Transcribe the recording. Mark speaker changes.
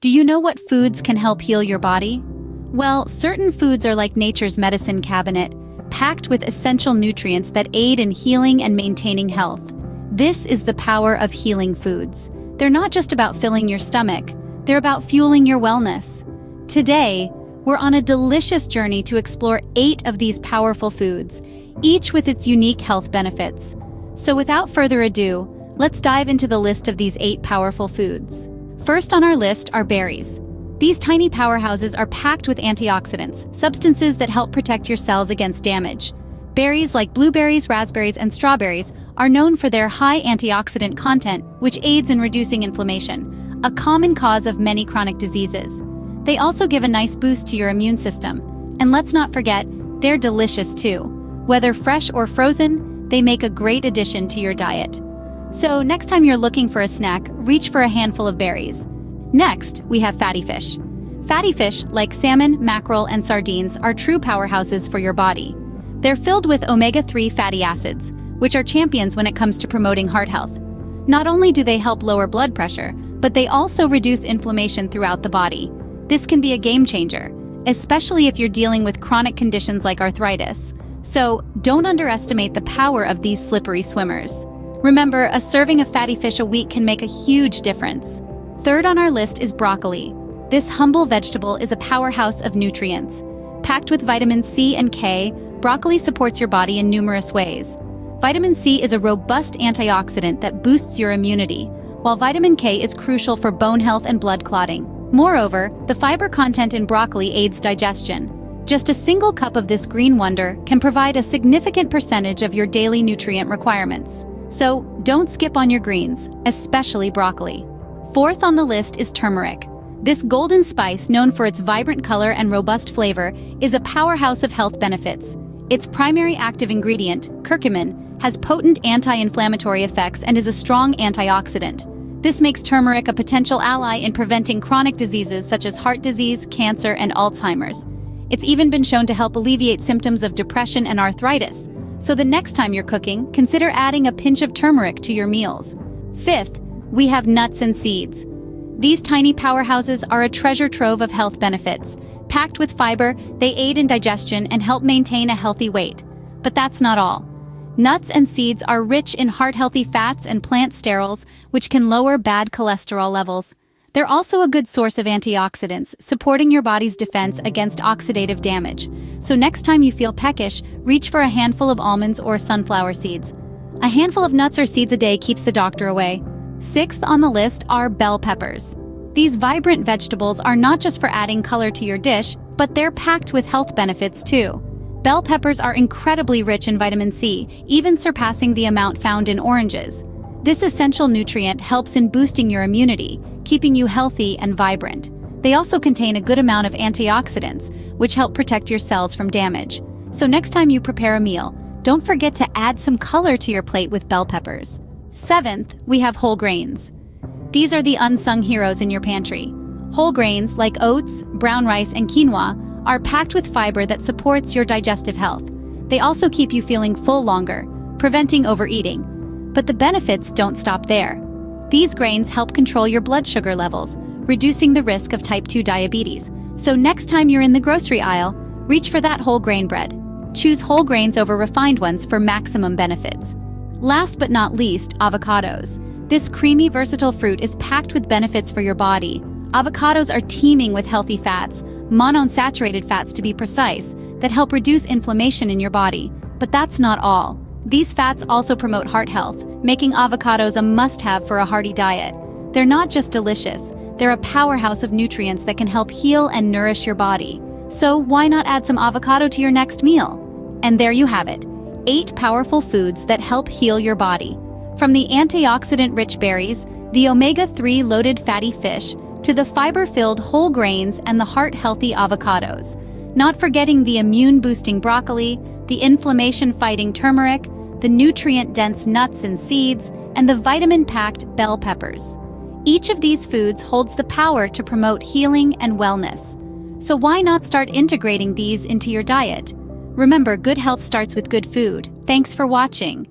Speaker 1: Do you know what foods can help heal your body? Well, certain foods are like nature's medicine cabinet, packed with essential nutrients that aid in healing and maintaining health. This is the power of healing foods. They're not just about filling your stomach, they're about fueling your wellness. Today, we're on a delicious journey to explore 8 of these powerful foods, each with its unique health benefits. So without further ado, let's dive into the list of these 8 powerful foods. First on our list are berries. These tiny powerhouses are packed with antioxidants, substances that help protect your cells against damage. Berries like blueberries, raspberries, and strawberries are known for their high antioxidant content, which aids in reducing inflammation, a common cause of many chronic diseases. They also give a nice boost to your immune system. And let's not forget, they're delicious too. Whether fresh or frozen, they make a great addition to your diet. So next time you're looking for a snack, reach for a handful of berries. Next, we have fatty fish. Fatty fish, like salmon, mackerel, and sardines, are true powerhouses for your body. They're filled with omega-3 fatty acids, which are champions when it comes to promoting heart health. Not only do they help lower blood pressure, but they also reduce inflammation throughout the body. This can be a game changer, especially if you're dealing with chronic conditions like arthritis. So, don't underestimate the power of these slippery swimmers. Remember, a serving of fatty fish a week can make a huge difference. Third on our list is broccoli. This humble vegetable is a powerhouse of nutrients. Packed with vitamins C and K, broccoli supports your body in numerous ways. Vitamin C is a robust antioxidant that boosts your immunity, while vitamin K is crucial for bone health and blood clotting. Moreover, the fiber content in broccoli aids digestion. Just a single cup of this green wonder can provide a significant percentage of your daily nutrient requirements. So, don't skip on your greens, especially broccoli. Fourth on the list is turmeric. This golden spice, known for its vibrant color and robust flavor, is a powerhouse of health benefits. Its primary active ingredient, curcumin, has potent anti-inflammatory effects and is a strong antioxidant. This makes turmeric a potential ally in preventing chronic diseases such as heart disease, cancer, and Alzheimer's. It's even been shown to help alleviate symptoms of depression and arthritis. So the next time you're cooking, consider adding a pinch of turmeric to your meals. Fifth, we have nuts and seeds. These tiny powerhouses are a treasure trove of health benefits. Packed with fiber, they aid in digestion and help maintain a healthy weight. But that's not all. Nuts and seeds are rich in heart-healthy fats and plant sterols, which can lower bad cholesterol levels. They're also a good source of antioxidants, supporting your body's defense against oxidative damage. So next time you feel peckish, reach for a handful of almonds or sunflower seeds. A handful of nuts or seeds a day keeps the doctor away. Sixth on the list are bell peppers. These vibrant vegetables are not just for adding color to your dish, but they're packed with health benefits too. Bell peppers are incredibly rich in vitamin C, even surpassing the amount found in oranges. This essential nutrient helps in boosting your immunity, keeping you healthy and vibrant. They also contain a good amount of antioxidants, which help protect your cells from damage. So next time you prepare a meal, don't forget to add some color to your plate with bell peppers. Seventh, we have whole grains. These are the unsung heroes in your pantry. Whole grains, like oats, brown rice, and quinoa, are packed with fiber that supports your digestive health. They also keep you feeling full longer, preventing overeating. But the benefits don't stop there. These grains help control your blood sugar levels, reducing the risk of type 2 diabetes. So next time you're in the grocery aisle, reach for that whole grain bread. Choose whole grains over refined ones for maximum benefits. Last but not least, avocados. This creamy, versatile fruit is packed with benefits for your body. Avocados are teeming with healthy fats, monounsaturated fats to be precise, that help reduce inflammation in your body. But that's not all. These fats also promote heart health, making avocados a must-have for a hearty diet. They're not just delicious, they're a powerhouse of nutrients that can help heal and nourish your body. So why not add some avocado to your next meal? And there you have it, 8 powerful foods that help heal your body. From the antioxidant-rich berries, the omega-3 loaded fatty fish, to the fiber-filled whole grains and the heart-healthy avocados. Not forgetting the immune-boosting broccoli, the inflammation-fighting turmeric, the nutrient-dense nuts and seeds, and the vitamin-packed bell peppers. Each of these foods holds the power to promote healing and wellness. So why not start integrating these into your diet? Remember, good health starts with good food. Thanks for watching.